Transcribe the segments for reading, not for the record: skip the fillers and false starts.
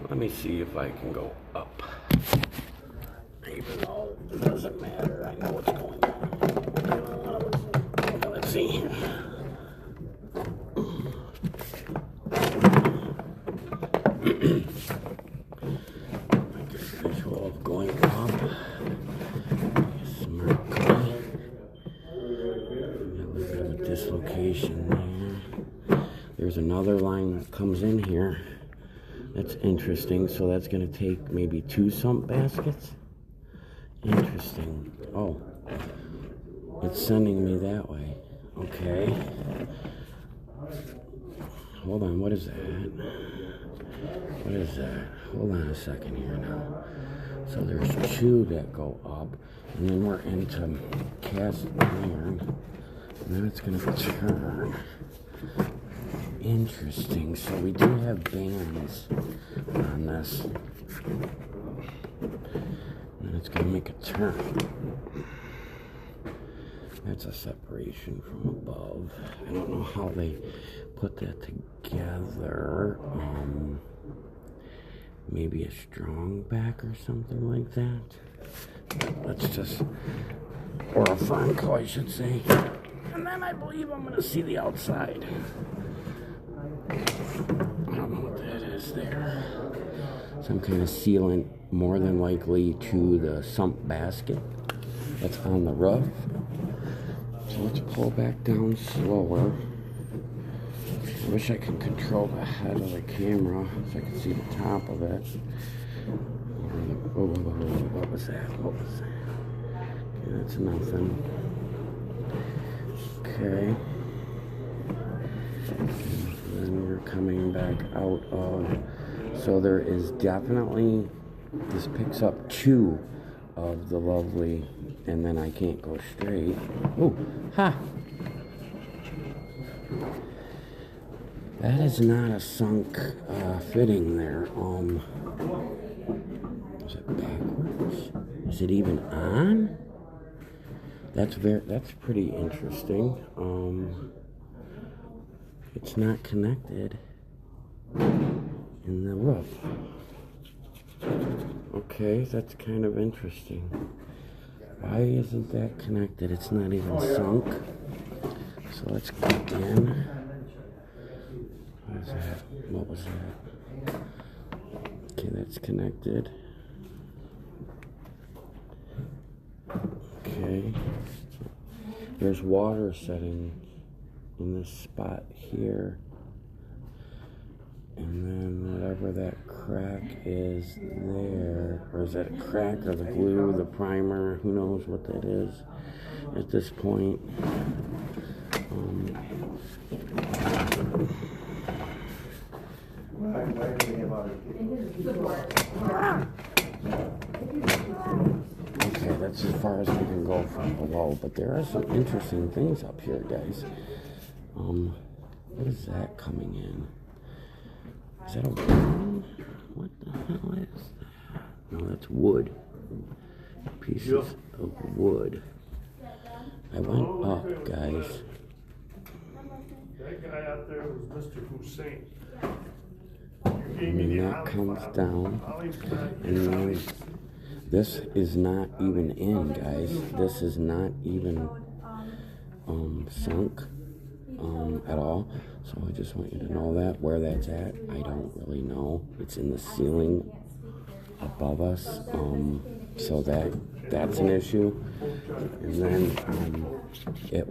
Let me see if I can go up. Even though it doesn't matter, I know what's going on. Let's see here. I get a visual of going up. Smart cut. A little bit of a dislocation there. There's another line that comes in here. That's interesting. So that's going to take maybe 2 sump baskets. Interesting. Oh, it's sending me that way. Okay. Hold on. What is that? What is that? Hold on a second here now. So there's 2 that go up, and then we're into cast iron, and then it's going to turn. Interesting. So we do have bands on this. And it's going to make a turn. That's a separation from above. I don't know how they put that together. Maybe a strong back or something like that. Let's just, or a Franco, I should say. And then I believe I'm going to see the outside. I don't know what that is there. Some kind of sealant, more than likely to the sump basket that's on the roof. So let's pull back down slower. I wish I could control the head of the camera so I could see the top of it. What was that? What was that? Okay, that's nothing. Okay. And then we're coming back out of. So there is definitely, this picks up 2 of the lovely, and then I can't go straight. Oh, ha! That is not a sunk fitting there. Is it backwards? Is it even on? That's pretty interesting. It's not connected in the roof. Okay, that's kind of interesting. Why isn't that connected? It's not even sunk. So let's go in. What is that? What was that? Okay, that's connected. Okay. There's water setting in this spot here. And then whatever that crack is there, or is that a crack or the glue, the primer, who knows what that is at this point. Okay, that's as far as I can go from below, but there are some interesting things up here, guys. What is that coming in? Is that a wood? What the hell is that? No, that's wood. Pieces of wood. I went up, guys. That guy out there was Mr. Hussein. And then that comes down. And then this is not even in, guys. This is not even sunk at all. So I just want you to know that. Where that's at, I don't really know. It's in the ceiling above us. So that's an issue. And then it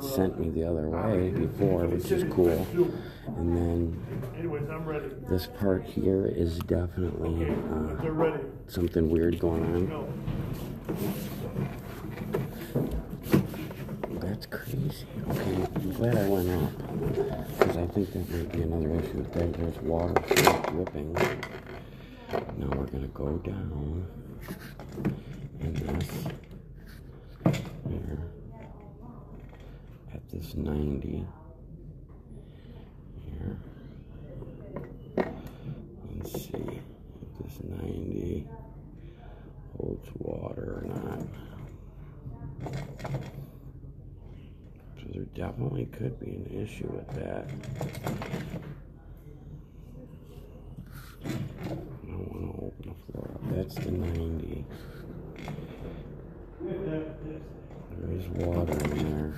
sent me the other way before, which is cool. And then this part here is definitely something weird going on. That's crazy. Okay, I'm glad I went up, because I think that might be another issue. There's water dripping. Now we're going to go down in this here at this 90 here. Let's see if this 90 holds water or not. So there definitely could be an issue with that. that's the 90. There is water in there.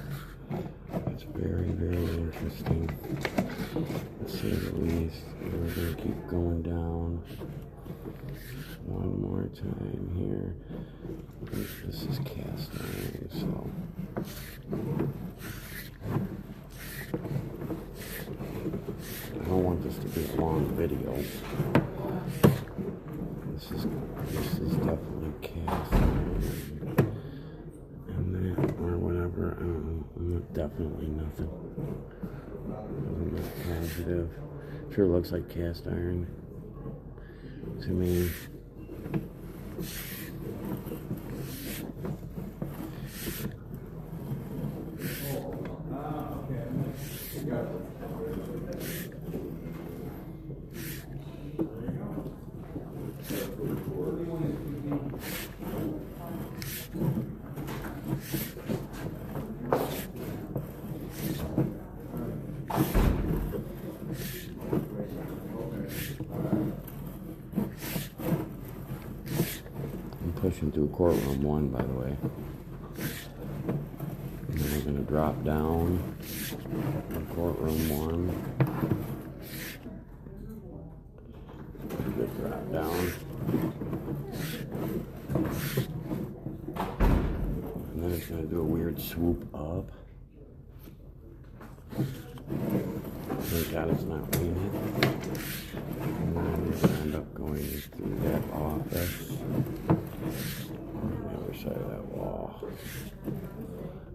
It's very, very interesting, to say the least. We're going to keep going down. One more time here. This is cast iron, so. I don't want this to be a long video. This is definitely cast iron. And that, or whatever, I don't know. Definitely nothing. I'm not positive. Sure looks like cast iron to me. Pushing through courtroom 1, by the way. And then we're going to drop down in courtroom 1. Good drop down. And then it's going to do a weird swoop up. Thank God it's not raining. And then we're going to end up going through that office. On the other side of that wall.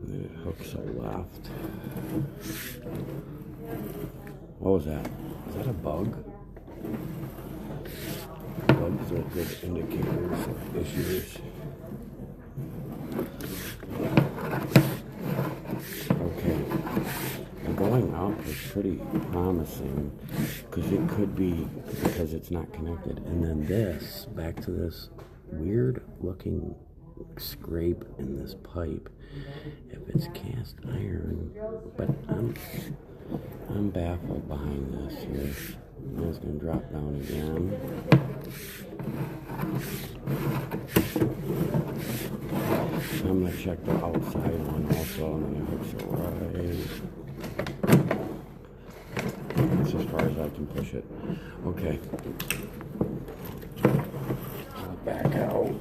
And then it hooks a left. What was that? Is that a bug? Bugs are good indicators of issues. Okay. And going up is pretty promising because it could be because it's not connected. And then this, back to this weird looking scrape in this pipe. If it's cast iron, but I'm baffled behind this here. And it's gonna drop down again. So I'm gonna check the outside one also, and then it hooks it right. That's as far as I can push it. Okay. Back out.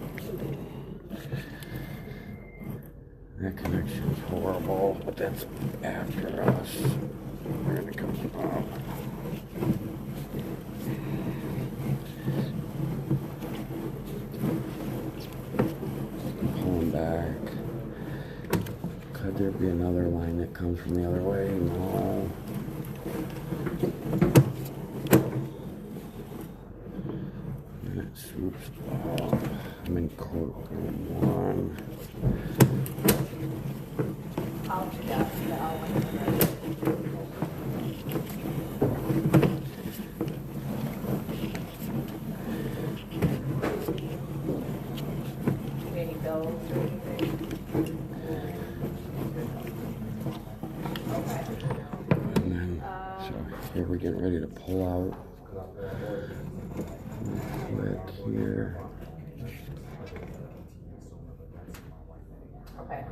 That connection's horrible, but that's after us. We're gonna come up. Pulling back. Could there be another line that comes from the other way? No. And it swoops off. I'm in courtroom 1. Any bills or anything? Okay. And then, so here we're getting ready to pull out. Quick here. Okay.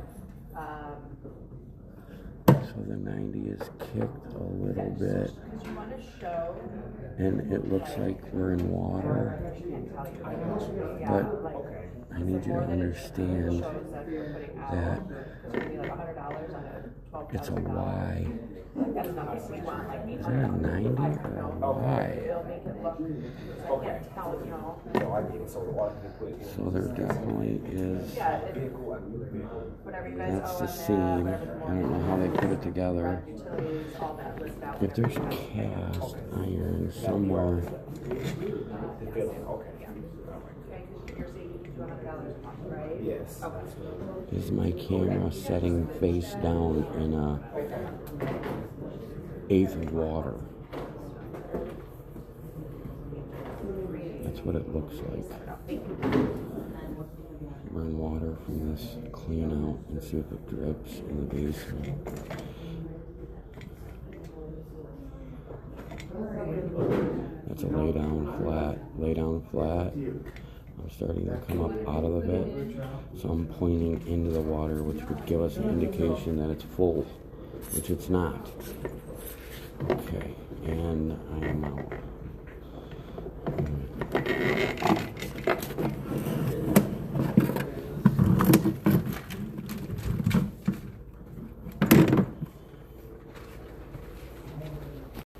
So the 90 is kicked a little bit. Because you want to show. And it looks like we're in water. But I need you to understand that it's a Y. That's not what we want. Like, Is that a 90 or a Y? it'll make it look. I can't tell, you know. So there definitely is. Yeah, whatever you guys That's owe the on seam. I don't know how they put it together. utilities, all that list out. If there's cast iron somewhere, Okay, because you're saying $200 a month, right? Yes. Okay. is my camera setting face down in a eighth of water. That's what it looks like. Run water from this clean out and see if it drips in the basement. That's a lay down flat. I'm starting to come up out of the vet, so I'm pointing into the water, which would give us an indication that it's full, which it's not. Okay, and I am out.